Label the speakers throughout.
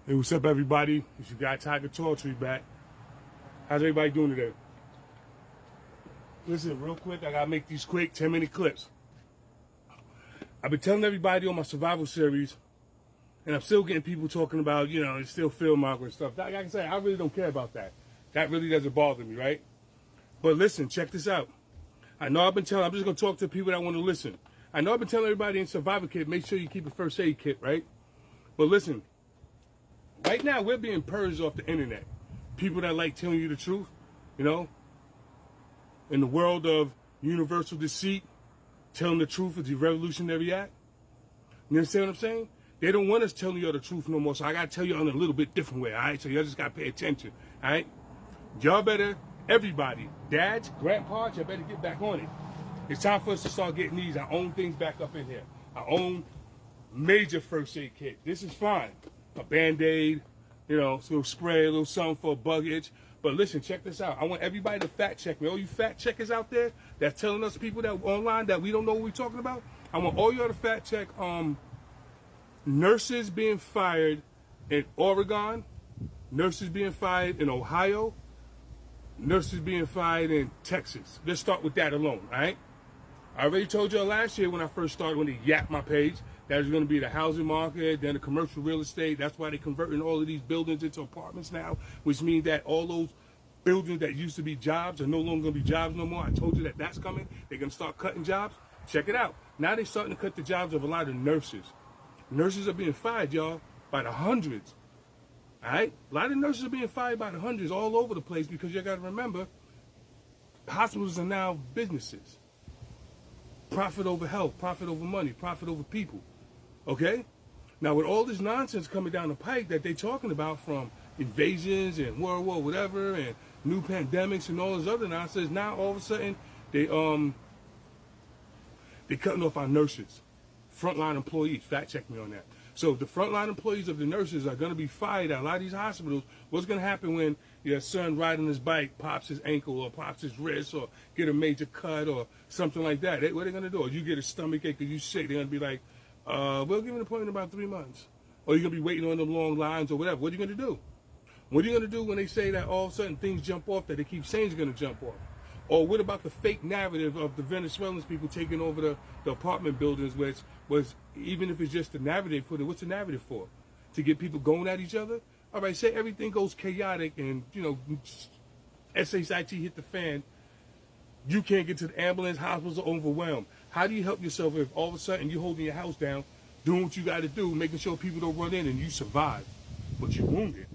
Speaker 1: Hey, what's up, everybody? It's your guy Tiger Talltree back. How's everybody doing today? Listen, real quick, I gotta make these quick 10-minute clips. I've been telling everybody on my survival series, and I'm still getting people talking about, it's still field marker and stuff. Like I say, I really don't care about that. That really doesn't bother me, right? But listen, check this out. I know I'm just gonna talk to people that want to listen. I know I've been telling everybody in survival kit, make sure you keep a first aid kit, right? But listen, right now we're being purged off the internet. People that like telling you the truth, in the world of universal deceit, telling the truth is the revolutionary act. You understand what I'm saying? They don't want us telling you the truth no more, so I gotta tell you in a little bit different way, all right? So y'all just gotta pay attention, all right? Y'all better, everybody, dads, grandpas, y'all better get back on it. It's time for us to start getting our own things back up in here. Our own major first aid kit. This is fine. A Band-Aid, a little spray, a little something for a bug itch. But listen, check this out. I want everybody to fact check me. All you fact checkers out there that's telling us people that online that we don't know what we're talking about, I want all y'all to fact check nurses being fired in Oregon, nurses being fired in Ohio, nurses being fired in Texas. Let's start with that alone, all right? I already told y'all last year when I first started, when they yapped my page, that was going to be the housing market, then the commercial real estate. That's why they're converting all of these buildings into apartments now, which means that all those buildings that used to be jobs are no longer going to be jobs no more. I told you that that's coming. They're going to start cutting jobs. Check it out. Now they're starting to cut the jobs of a lot of nurses. Nurses are being fired, y'all, by the hundreds. All right? A lot of nurses are being fired by the hundreds all over the place because you got to remember, hospitals are now businesses. Profit over health, profit over money, profit over people. Okay? Now, with all this nonsense coming down the pike that they're talking about from invasions and World War whatever and new pandemics and all this other nonsense, now all of a sudden they're cutting off our nurses, frontline employees. Fact check me on that. So the frontline employees of the nurses are going to be fired at a lot of these hospitals. What's going to happen when your son riding his bike pops his ankle or pops his wrist or get a major cut or something like that? What are they going to do? Or you get a stomach ache or you sick, they're going to be like, we'll give an appointment in about 3 months. Or you're going to be waiting on them long lines or whatever. What are you going to do? What are you going to do when they say that all of a sudden things jump off that they keep saying is going to jump off? Or what about the fake narrative of the Venezuelans people taking over the apartment buildings, which was, even if it's just the narrative for it, what's the narrative for? To get people going at each other? All right, say everything goes chaotic and, SHIT hit the fan. You can't get to the ambulance, hospitals are overwhelmed. How do you help yourself if all of a sudden you're holding your house down, doing what you got to do, making sure people don't run in and you survive, but you're wounded?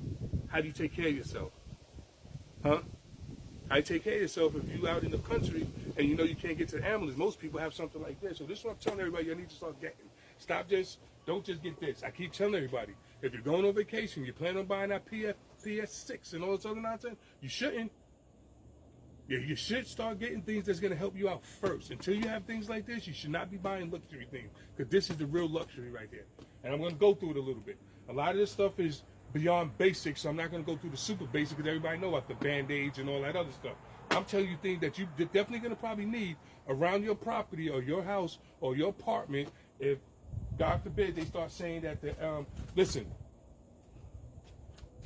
Speaker 1: How do you take care of yourself? Huh? How do you take care of yourself if you out in the country and you can't get to the ambulance? Most people have something like this. So this is what I'm telling everybody you need to start getting. Don't just get this. I keep telling everybody, if you're going on vacation, you plan on buying that PS6 and all this other nonsense, you shouldn't. Yeah, you should start getting things that's going to help you out first. Until you have things like this, you should not be buying luxury things, because this is the real luxury right here. And I'm going to go through it a little bit. A lot of this stuff is beyond basics, so I'm not going to go through the super basic because everybody know about the Band-Aids and all that other stuff. I'm telling you things that you're definitely going to probably need around your property or your house or your apartment if, God forbid, they start saying that listen,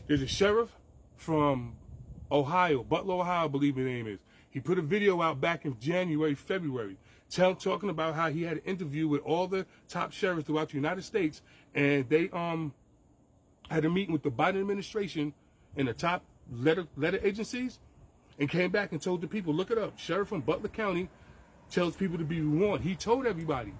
Speaker 1: there's a sheriff from Ohio, Butler, Ohio, I believe his name is. He put a video out back in January, February, talking about how he had an interview with all the top sheriffs throughout the United States, and they had a meeting with the Biden administration and the top letter agencies, and came back and told the people, look it up. Sheriff from Butler County tells people to be warned. He told everybody,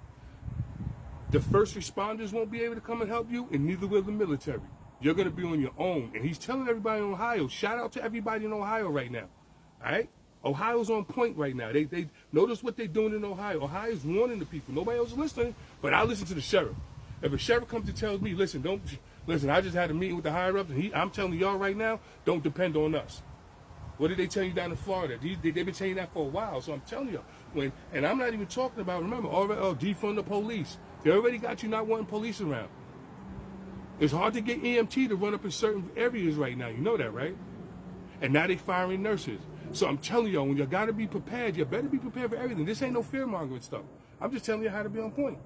Speaker 1: the first responders won't be able to come and help you, and neither will the military. You're going to be on your own. And he's telling everybody in Ohio, shout out to everybody in Ohio right now. All right? Ohio's on point right now. They notice what they're doing in Ohio. Ohio's warning the people. Nobody else is listening, but I listen to the sheriff. If a sheriff comes and tells me, listen, I just had a meeting with the higher ups, and I'm telling y'all right now, don't depend on us. What did they tell you down in Florida? They've been telling you that for a while. So I'm telling you, and I'm not even talking about, remember, defund the police. They already got you not wanting police around. It's hard to get EMT to run up in certain areas right now. You know that, right? And now they firing nurses. So I'm telling y'all, when you got to be prepared, you better be prepared for everything. This ain't no fear-mongering stuff. I'm just telling you how to be on point.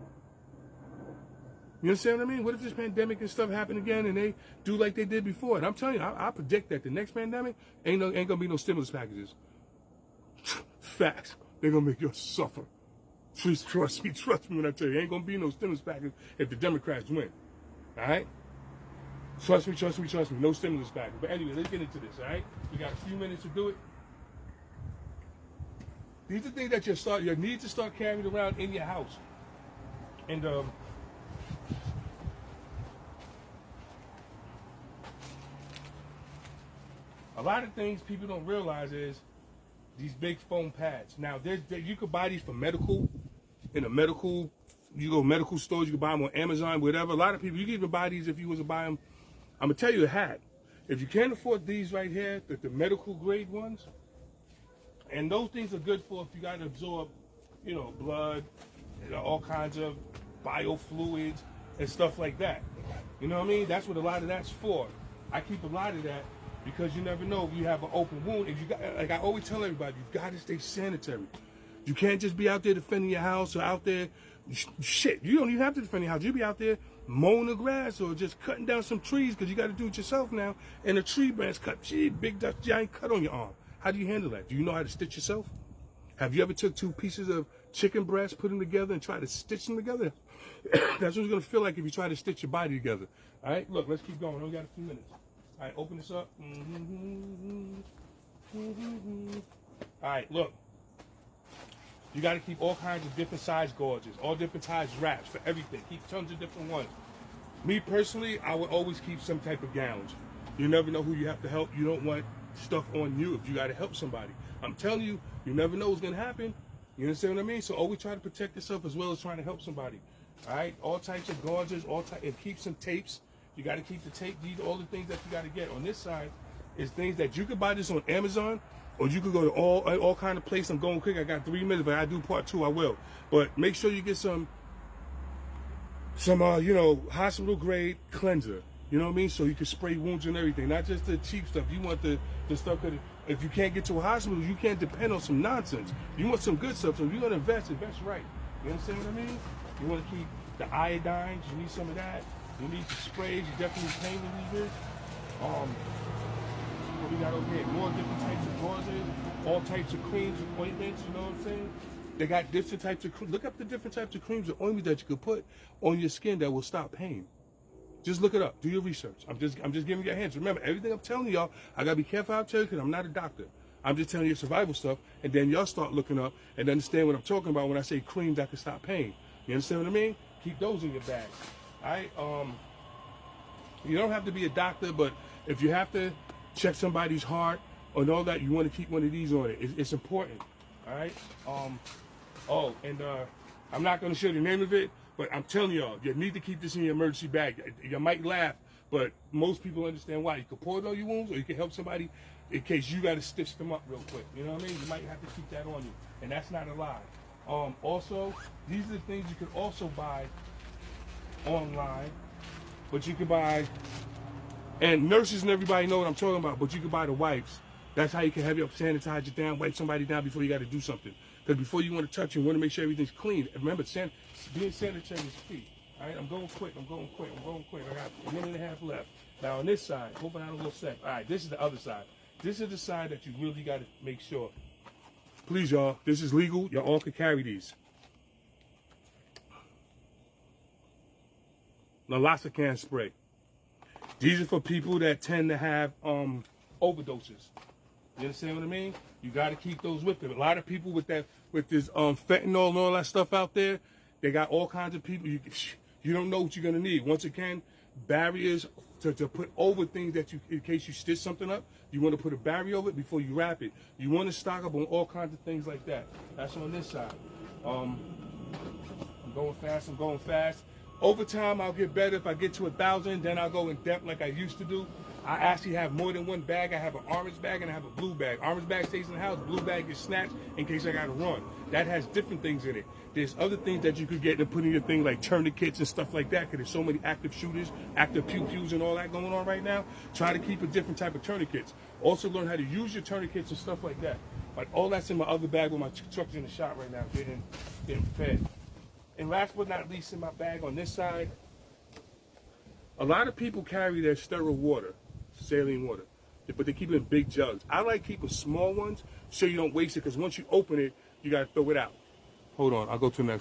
Speaker 1: You understand what I mean? What if this pandemic and stuff happen again and they do like they did before? And I'm telling you, I predict that the next pandemic ain't gonna be no stimulus packages. Facts. They're gonna make you suffer. Please trust me when I tell you, ain't gonna be no stimulus package if the Democrats win. All right? Trust me, no stimulus package. But anyway, let's get into this, all right? We got a few minutes to do it. These are things that you need to start carrying around in your house. And a lot of things people don't realize is these big foam pads. Now, you could buy these for medical, you go medical stores, you can buy them on Amazon, whatever. A lot of people, you can even buy these if you was to buy them. I'm going to tell you a hat. If you can't afford these right here, the medical grade ones, and those things are good for if you got to absorb, blood, all kinds of biofluids and stuff like that. You know what I mean? That's what a lot of that's for. I keep a lot of that because you never know if you have an open wound. If you got, like I always tell everybody, you got to stay sanitary. You can't just be out there defending your house or out there, shit, you don't even have to defend your house. You be out there mowing the grass or just cutting down some trees because you got to do it yourself now. And a tree branch cut, big giant cut on your arm. How do you handle that? Do you know how to stitch yourself? Have you ever took 2 pieces of chicken breast, put them together, and try to stitch them together? That's what it's going to feel like if you try to stitch your body together. All right, look, let's keep going. We got a few minutes. All right, open this up. All right, look. You got to keep all kinds of different size gauges, all different size wraps for everything. Keep tons of different ones. Me personally, I would always keep some type of gowns. You never know who you have to help. You don't want stuff on you if you got to help somebody. I'm telling you, you never know what's going to happen. You understand what I mean? So always try to protect yourself as well as trying to help somebody. All right? All types of gauges, and keep some tapes. You got to keep the tape. These are all the things that you got to get. On this side is things that you could buy this on Amazon, or you could go to all kind of places. I'm going quick. I got 3 minutes, but I do part 2. I will. But make sure you get some hospital grade cleanser. You know what I mean? So you can spray wounds and everything, not just the cheap stuff. You want the stuff that if you can't get to a hospital, you can't depend on some nonsense. You want some good stuff. So if you're gonna invest right. You understand what I mean? You want to keep the iodines. You need some of that. You need the sprays. You definitely need pain relievers. What we got over here? More different types of gauzes, all types of creams and ointments. You know what I'm saying? They got different types of. Look up the different types of creams and ointments that you could put on your skin that will stop pain. Just look it up. Do your research. I'm just giving you a hint. Remember, everything I'm telling y'all, I gotta be careful how I tell you because I'm not a doctor. I'm just telling you survival stuff, and then y'all start looking up and understand what I'm talking about when I say creams that can stop pain. You understand what I mean? Keep those in your bag. All right. You don't have to be a doctor, but if you have to check somebody's heart and all that, you want to keep one of these on it. It's important. All right. I'm not going to show the name of it, but I'm telling y'all, you need to keep this in your emergency bag. You might laugh, but most people understand why. You can pour it on your wounds, or you can help somebody in case you got to stitch them up real quick. You know what I mean? You might have to keep that on you, and that's not a lie. Also, these are the things you could also buy online, but you can buy, and nurses and everybody know what I'm talking about, but you can buy the wipes. That's how you can have your sanitize it down, wipe somebody down before you got to do something. Because before you want to touch, you want to make sure everything's clean. Remember, being sanitary is key. All right, I'm going quick. I got a minute and a half left. Now on this side, moving out a little sec. All right, this is the other side. This is the side that you really got to make sure. Please, y'all, this is legal. Y'all all can carry these. Naloxone spray. These are for people that tend to have overdoses. You understand what I mean? You got to keep those with them. A lot of people with this fentanyl and all that stuff out there, they got all kinds of people. You don't know what you're gonna need. Once again, barriers to put over things that in case you stitch something up, you want to put a barrier over it before you wrap it. You want to stock up on all kinds of things like that. That's on this side. I'm going fast. Over time, I'll get better. If I get to 1,000, then I'll go in depth like I used to do. I actually have more than one bag. I have an orange bag and I have a blue bag. Orange bag stays in the house. Blue bag is snatched in case I got to run. That has different things in it. There's other things that you could get to put in your thing like tourniquets and stuff like that because there's so many active shooters, active pew-pews and all that going on right now. Try to keep a different type of tourniquets. Also learn how to use your tourniquets and stuff like that. Like all that's in my other bag with my truck's in the shop right now getting fed. And last but not least in my bag on this side, A lot of people carry their sterile water, saline water, but they keep it in big jugs. I like keeping small ones so you don't waste it, because once you open it, you got to throw it out. Hold on, I'll go to the next.